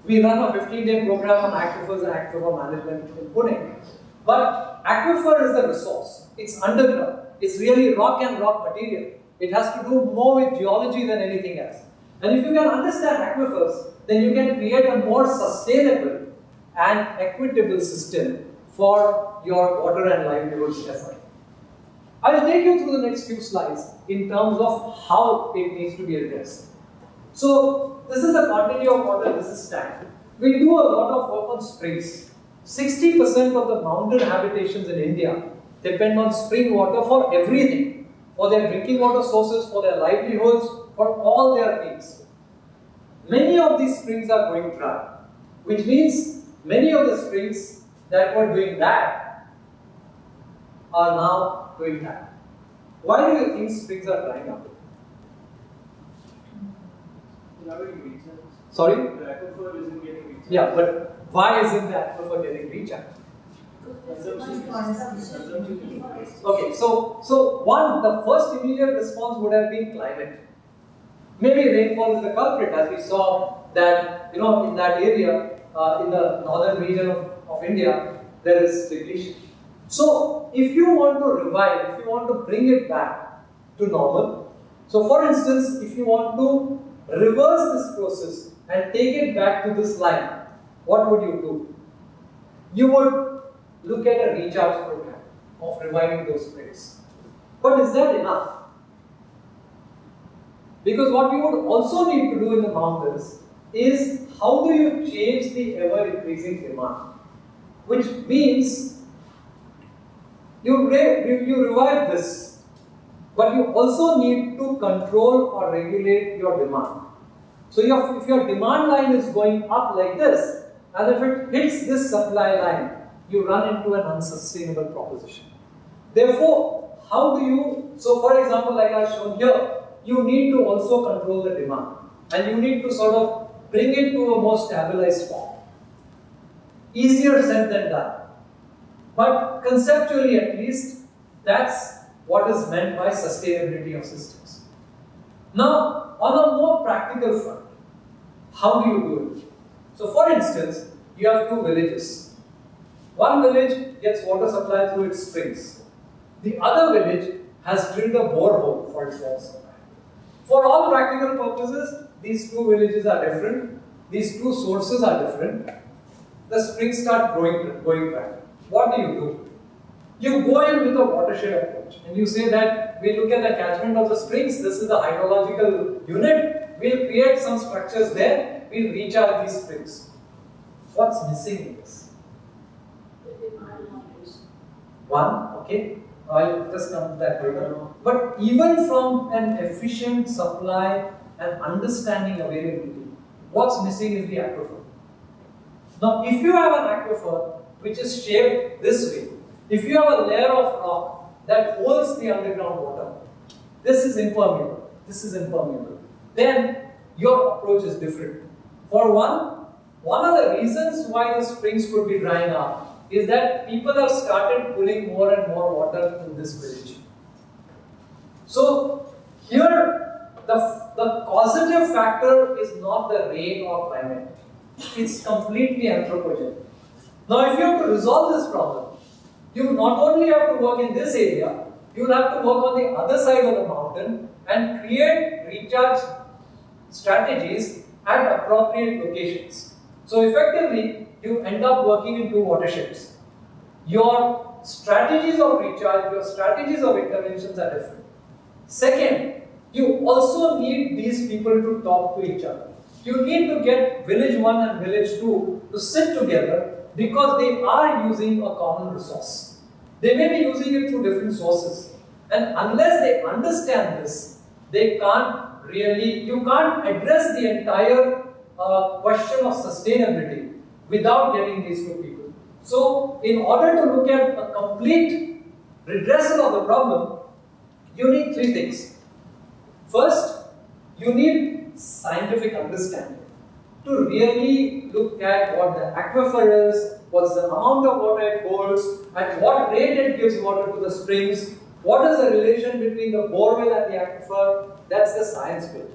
[SPEAKER 1] We run a 15-day program on aquifers and aquifer management in Pune. But aquifer is the resource. It's underground. It's really rock and rock material. It has to do more with geology than anything else. And if you can understand aquifers, then you can create a more sustainable and equitable system for your water and livelihoods effort. I'll take you through the next few slides in terms of how it needs to be addressed. So, this is a quantity of water, this is tank. We do a lot of work on springs. 60% of the mountain habitations in India depend on spring water for everything. For their drinking water sources, for their livelihoods, for all their needs. Many of these springs are going dry, which means many of the springs that were doing that are now doing that. Why do you think springs are drying up? Sorry?
[SPEAKER 3] The aquifer isn't getting recharged.
[SPEAKER 1] Yeah, but why isn't the aquifer getting recharged? Okay, so one, the first immediate response would have been climate. Maybe rainfall is the culprit, as we saw that, in that area, in the northern region of India, there is depletion. So, if you want to revive, if you want to bring it back to normal, so for instance, if you want to reverse this process and take it back to this line, what would you do? You would look at a recharge program of reviving those springs. But is that enough? Because what you would also need to do in the mountains is how do you change the ever-increasing demand? Which means you revive this, but you also need to control or regulate your demand. So if your demand line is going up like this, and if it hits this supply line, you run into an unsustainable proposition. Therefore, so for example, like I've shown here, you need to also control the demand, and you need to sort of bring it to a more stabilized form. Easier said than done. But conceptually at least, that's what is meant by sustainability of systems. Now, on a more practical front, how do you do it? So for instance, you have two villages. One village gets water supply through its springs. The other village has drilled a borehole for its water supply. For all practical purposes, these two villages are different. These two sources are different. The springs start going dry. What do? You go in with a watershed approach and you say that we look at the catchment of the springs, this is the hydrological unit, we'll create some structures there, we'll recharge these springs. What's missing in this? One, okay, I'll just come to that later. But even from an efficient supply and understanding availability, what's missing is the aquifer. Now, if you have an aquifer which is shaped this way, if you have a layer of rock that holds the underground water, this is impermeable, then your approach is different. For one of the reasons why the springs could be drying up is that people have started pulling more and more water in this village. So, here the causative factor is not the rain or climate, it's completely anthropogenic. Now, if you have to resolve this problem, you not only have to work in this area, you will have to work on the other side of the mountain and create recharge strategies at appropriate locations. So effectively, you end up working in two watersheds. Your strategies of recharge, your strategies of interventions are different. Second, you also need these people to talk to each other. You need to get village 1 and village 2 to sit together because they are using a common resource. They may be using it through different sources. And unless they understand this, you can't address the entire question of sustainability without getting these two people. So, in order to look at a complete redressal of the problem, you need three things. First, you need scientific understanding to really look at what the aquifer is, what's the amount of water it holds, at what rate it gives water to the springs, what is the relation between the borewell and the aquifer. That's the science bit.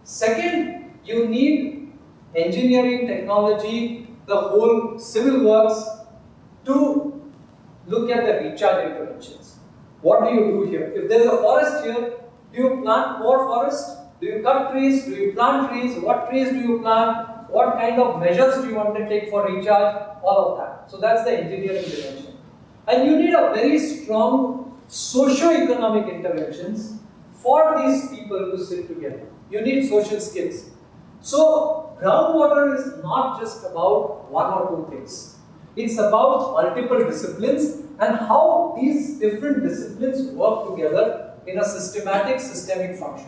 [SPEAKER 1] Second, you need engineering, technology, the whole civil works to look at the recharge interventions. What do you do here? If there is a forest here, do you plant more forest? Do you cut trees? Do you plant trees? What trees do you plant? What kind of measures do you want to take for recharge? All of that. So that's the engineering dimension. And you need a very strong socio-economic interventions for these people to sit together. You need social skills. So groundwater is not just about one or two things. It's about multiple disciplines and how these different disciplines work together in a systematic, systemic function.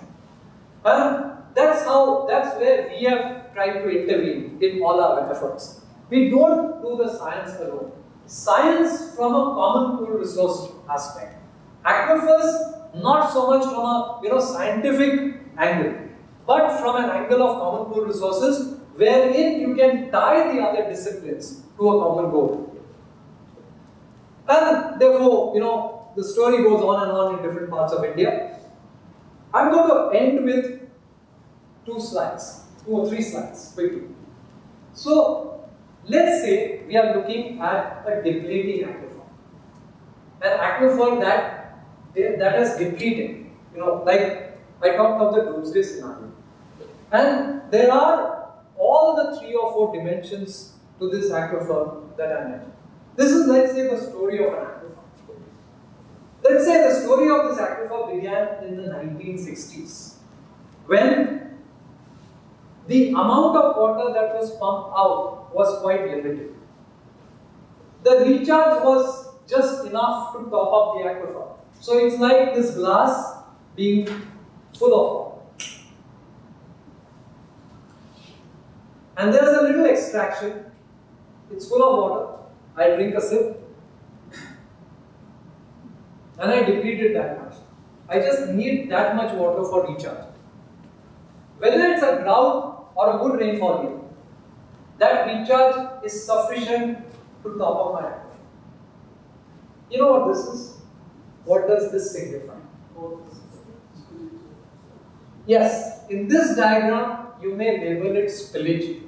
[SPEAKER 1] And that's where we have tried to intervene in all our efforts. We don't do the science alone. Science from a common pool resource aspect. Aquifers, not so much from a scientific angle, but from an angle of common pool resources, wherein you can tie the other disciplines to a common goal. And therefore, the story goes on and on in different parts of India. I'm going to end with two or three slides quickly. So, let's say we are looking at a depleting aquifer. An aquifer that has depleted, like I talked of the doomsday scenario. And there are all the 3 or 4 dimensions to this aquifer that I mentioned. This is, let's say, the story of an aquifer. Let's say the story of this aquifer began in the 1960s, when the amount of water that was pumped out was quite limited. The recharge was just enough to top up the aquifer. So it's like this glass being full of water. And there is a little extraction. It's full of water. I drink a sip. And I depleted that much. I just need that much water for recharge. Whether it's a drought or a good rainfall year, that recharge is sufficient to top up my aquifer. You know what this is? What does this signify? Yes, in this diagram, you may label it spillage,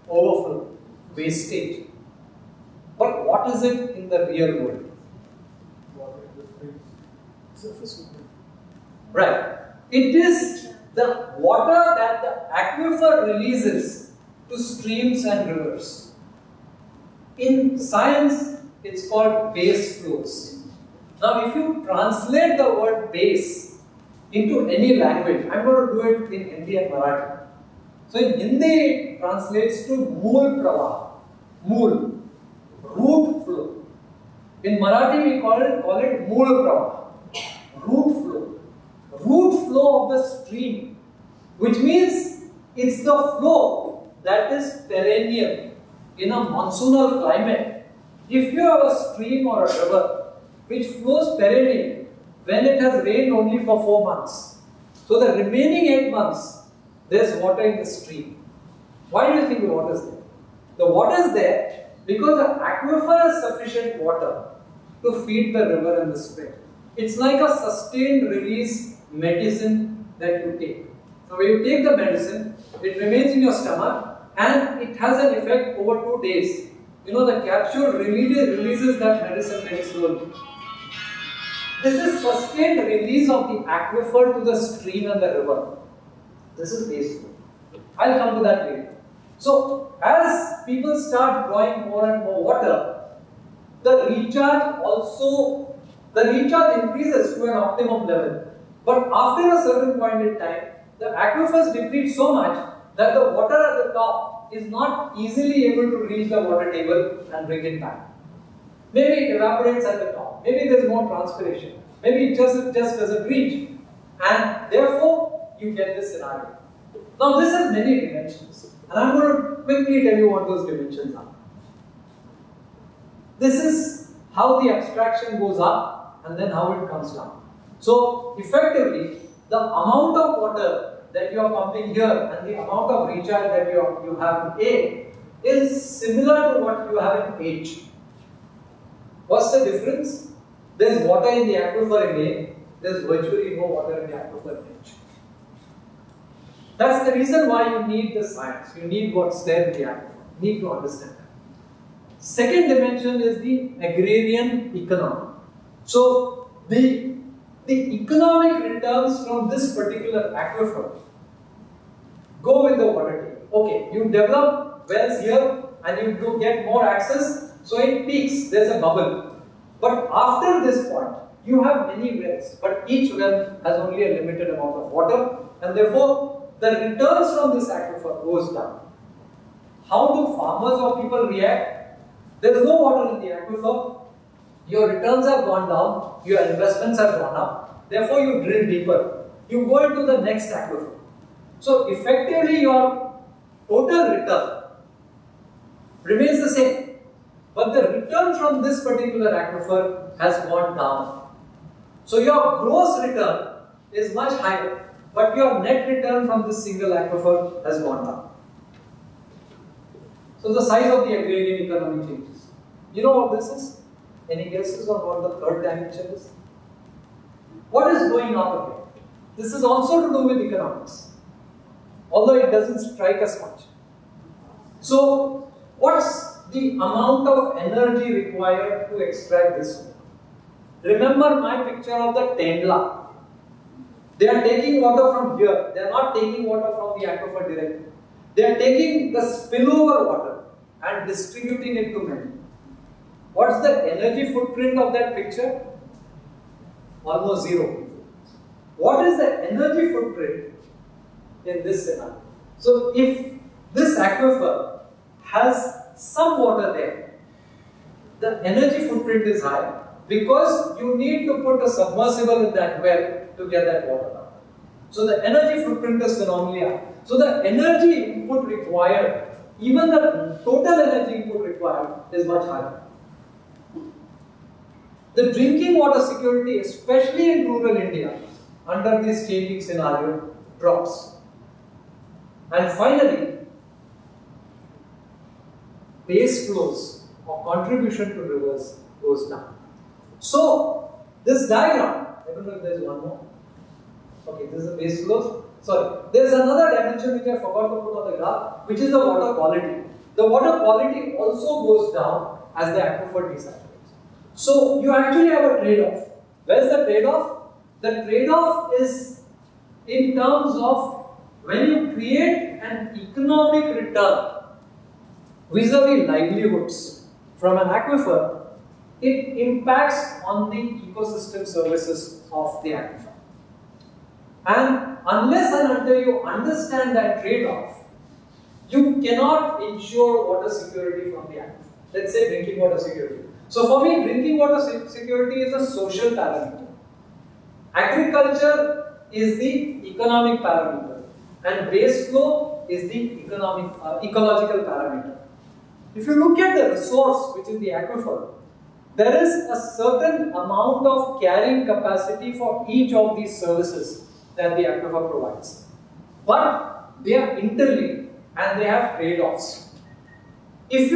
[SPEAKER 1] overflow, wastage. But what is it in the real world? Right. It is the water that the aquifer releases to streams and rivers. In science, it's called base flows. Now, if you translate the word base into any language, I'm going to do it in Hindi and Marathi. So in Hindi, it translates to mool prawaha, mool, root flow. In Marathi, we call it mool prawaha, root flow. Root flow of the stream, which means it's the flow that is perennial in a monsoonal climate. If you have a stream or a river which flows perennially when it has rained only for 4 months, so the remaining 8 months there's water in the stream. Why do you think the water is there? The water is there because the aquifer has sufficient water to feed the river and the spring. It's like a sustained release medicine that you take. Now when you take the medicine, it remains in your stomach and it has an effect over 2 days. The capsule releases that medicine very slowly. This is sustained release of the aquifer to the stream and the river. This is base flow. I'll come to that later. So, as people start drawing more and more water, the recharge increases to an optimum level. But after a certain point in time, the aquifers deplete so much that the water at the top is not easily able to reach the water table and bring it back. Maybe it evaporates at the top. Maybe there is more transpiration. Maybe it just doesn't reach. And therefore, you get this scenario. Now, this has many dimensions. And I'm going to quickly tell you what those dimensions are. This is how the abstraction goes up and then how it comes down. So effectively, the amount of water that you are pumping here and the amount of recharge that you have in A is similar to what you have in H. What's the difference? There's water in the aquifer in A, there's virtually no water in the aquifer in H. That's the reason why you need the science, you need what's there in the aquifer, you need to understand that. Second dimension is the agrarian economy. So the economic returns from this particular aquifer go with the water table. Okay, you develop wells here and you do get more access, so it peaks, there's a bubble. But after this point, you have many wells, but each well has only a limited amount of water, and therefore the returns from this aquifer goes down. How do farmers or people react? There's no water in the aquifer, your returns have gone down, your investments have gone up, therefore you drill deeper. You go into the next aquifer. So effectively your total return remains the same, but the return from this particular aquifer has gone down. So your gross return is much higher, but your net return from this single aquifer has gone down. So the size of the agrarian economy changes. You know what this is? Any guesses on what the third dimension is? What is going on here? This is also to do with economics, although it doesn't strike us much. So, what's the amount of energy required to extract this water? Remember my picture of the Tendla. They are taking water from here. They are not taking water from the aquifer directly. They are taking the spillover water and distributing it to many. What's the energy footprint of that picture? Almost zero. What is the energy footprint in this scenario? So if this aquifer has some water there, the energy footprint is high because you need to put a submersible in that well to get that water out. So the energy footprint is phenomenally high. So the energy input required, even the total energy input required, is much higher. The drinking water security, especially in rural India, under this changing scenario, drops. And finally, base flows or contribution to rivers goes down. So, this diagram, I don't know if there is one more. Okay, this is the base flows. Sorry, there is another dimension which I forgot to put on the graph, which is the water quality. The water quality also goes down as the aquifer desaturates. So, you actually have a trade-off. Where is the trade-off? The trade-off is in terms of when you create an economic return vis-a-vis livelihoods from an aquifer, it impacts on the ecosystem services of the aquifer. And unless and until you understand that trade-off, you cannot ensure water security from the aquifer. Let's say drinking water security. So for me, drinking water security is a social parameter. Agriculture is the economic parameter, and base flow is the ecological parameter. If you look at the resource, which is the aquifer, there is a certain amount of carrying capacity for each of these services that the aquifer provides. But they are interlinked and they have trade-offs. If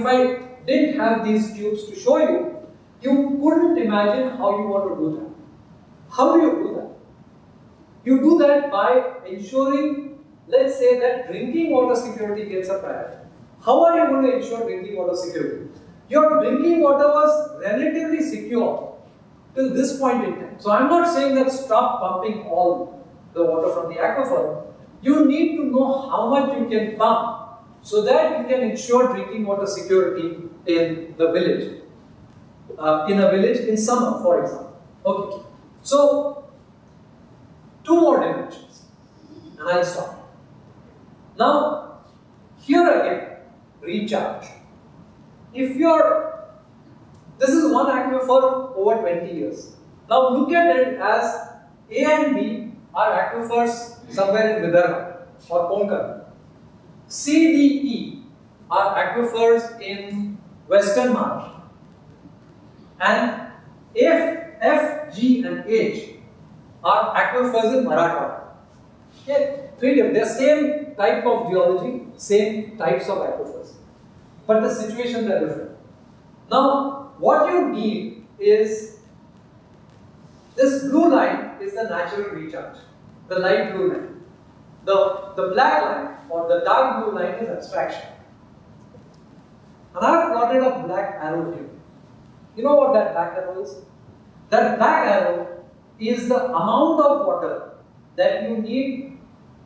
[SPEAKER 1] I didn't have these tubes to show you, you couldn't imagine how you want to do that. How do you do that? You do that by ensuring, let's say that drinking water security gets a priority. How are you going to ensure drinking water security? Your drinking water was relatively secure till this point in time. So I'm not saying that stop pumping all the water from the aquifer. You need to know how much you can pump so that you can ensure drinking water security in the village. In a village in summer, for example. Okay. So, two more dimensions, and I'll stop. Now, here again, recharge. This is one aquifer over 20 years. Now look at it as A and B are aquifers somewhere in Vidarbha or Konkan. C, D, E are aquifers in Western Maharashtra. And F F, G and H are aquifers in Marathwada. Okay, they're same type of geology, same types of aquifers, but the situations are different. Now, what you need is this blue line is the natural recharge, the light blue line. The black line or the dark blue line is abstraction. And I have plotted a black arrow here. You know what that black arrow is? That black arrow is the amount of water that you need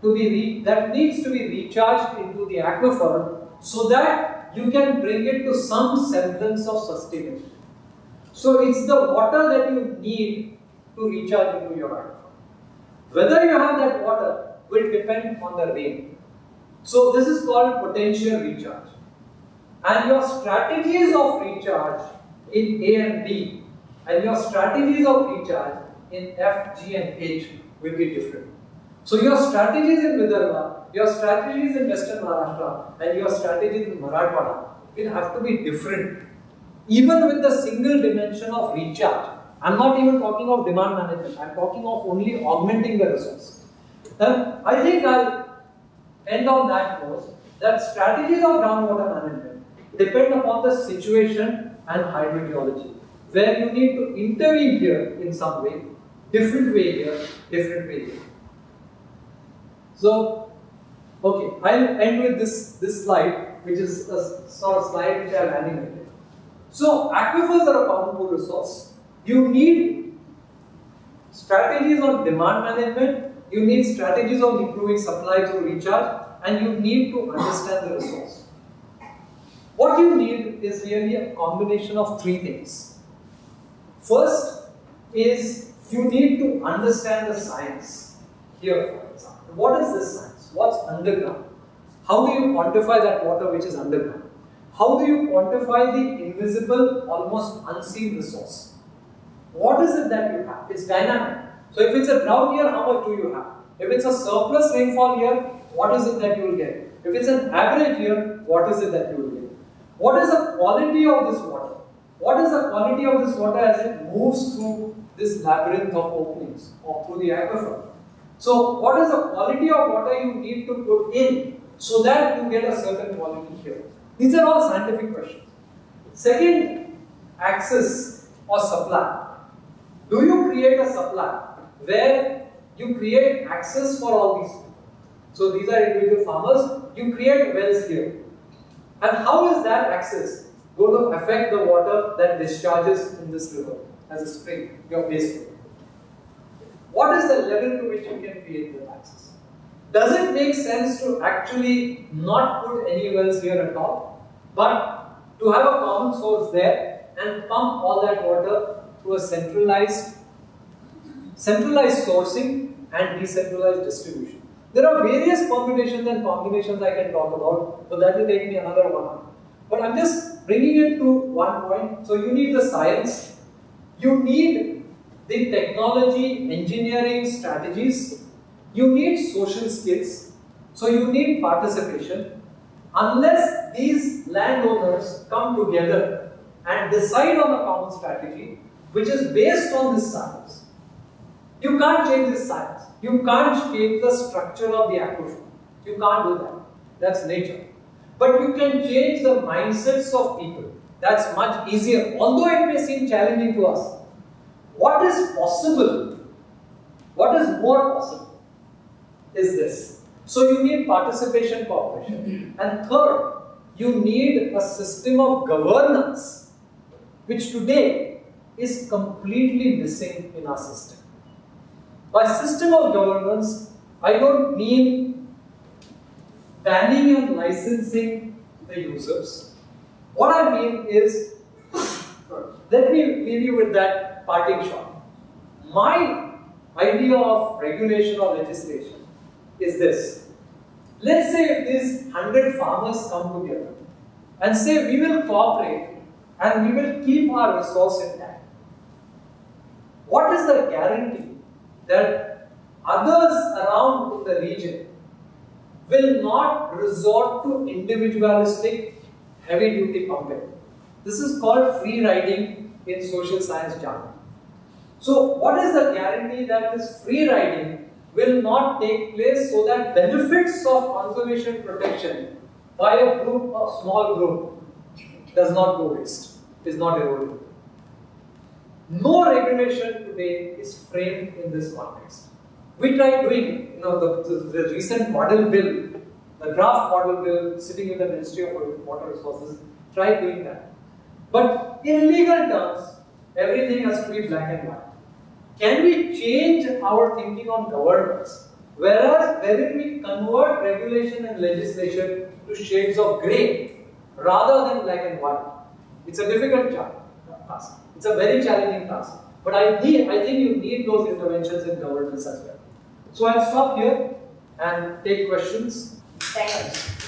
[SPEAKER 1] to be that needs to be recharged into the aquifer so that you can bring it to some semblance of sustainability. So it's the water that you need to recharge into your aquifer. Whether you have that water will depend on the rain. So this is called potential recharge. And your strategies of recharge in A and B and your strategies of recharge in F, G and H will be different. So your strategies in Vidarbha, your strategies in Western Maharashtra and your strategies in Marathwada will have to be different. Even with the single dimension of recharge. I'm not even talking of demand management, I'm talking of only augmenting the resource. And I think I'll end on that note that strategies of groundwater management depend upon the situation and hydrogeology, where you need to intervene here in some way, different way here, different way here. So, okay, I'll end with this slide, which is a sort of slide which I have animated. So, aquifers are a powerful resource. You need strategies on demand management, you need strategies on improving supply through recharge, and you need to understand the resource. What you need is really a combination of three things. First is you need to understand the science. Here, for example, what is this science? What's underground? How do you quantify that water which is underground? How do you quantify the invisible, almost unseen resource? What is it that you have? It's dynamic. So if it's a drought year, how much do you have? If it's a surplus rainfall year, what is it that you will get? If it's an average year, what is it that you will get? What is the quality of this water? What is the quality of this water as it moves through this labyrinth of openings or through the aquifer? So what is the quality of water you need to put in so that you get a certain quality here? These are all scientific questions. Second axis or supply. Do you create a supply where you create access for all these people? So these are individual farmers, you create wells here. And how is that access going to affect the water that discharges in this river as a spring, your base flow? What is the level to which you can create that access? Does it make sense to actually not put any wells here at all, but to have a common source there and pump all that water through a centralized sourcing and decentralized distribution? There are various permutations and combinations I can talk about, but that will take me another 1 hour. But I'm just bringing it to one point. So you need the science, you need the technology, engineering strategies, you need social skills, so you need participation. Unless these landowners come together and decide on a common strategy, which is based on this science, you can't change this science. You can't change the structure of the aquifer. You can't do that. That's nature. But you can change the mindsets of people. That's much easier, although it may seem challenging to us. What is possible, what is more possible, is this. So you need participation cooperation. And third, you need a system of governance, which today is completely missing in our system. By system of governance, I don't mean banning and licensing the users. What I mean is, let me leave you with that parting shot. My idea of regulation or legislation is this. Let's say if these 100 farmers come together and say we will cooperate and we will keep our resource intact. What is the guarantee that others around in the region will not resort to individualistic heavy duty pumping? This is called free riding in social science jargon. So what is the guarantee that this free riding will not take place so that benefits of conservation protection by a group, a small group, does not go waste, is not eroded? No regulation today is framed in this context. We tried doing, the recent model bill, the draft model bill sitting in the Ministry of Water Resources, tried doing that. But in legal terms, everything has to be black and white. Can we change our thinking on governance, wherein we convert regulation and legislation to shades of grey rather than black and white? It's a difficult task. It's a very challenging task. But I think you need those interventions in governance as well. So I'll stop here and take questions.
[SPEAKER 4] Thanks.